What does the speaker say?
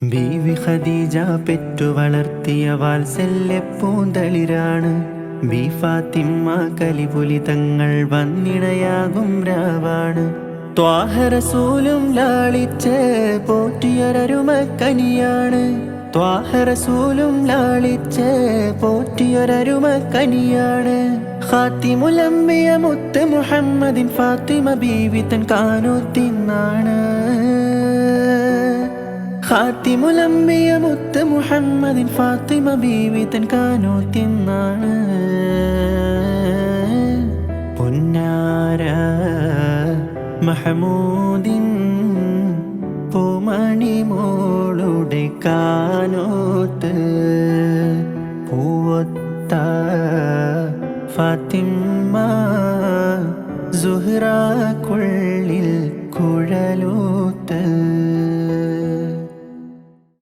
ബീവി ഖദീജ പെറ്റു വളർത്തിയ വാത്സല്യ പൂന്തളിരാണ്. ബി ഫാത്തിമ്മ കലിപുലി തങ്ങൾ വന്നിണയാകും രാവാണ്. ത്വാഹ റസൂലും ലാളിച്ച് പോറ്റിയൊരരുമക്കനിയാണ്. ത്വാഹ റസൂലും ലാളിച്ച് പോറ്റിയൊരരുമക്കനിയാണ്. ഖാത്തിമുൽ അംബിയ മുത്ത് മുഹമ്മദിൻ ഫാത്തിമ ബീവി തൻ കാനൂത്തിന്നാണ്. ഖാത്തിമുൽ അംബിയ മുത്ത് മുഹമ്മദിൻ ഫാത്തിമ ബീവി തൻ കാനൂത്തിന്നാണ്. പൊന്നാര മഹമൂദിൻ പൂമണി മോളുടെ കാനോത്ത് പൂവൊത്ത ഫാത്തിമ്മ സുഹ്റാക്കുള്ള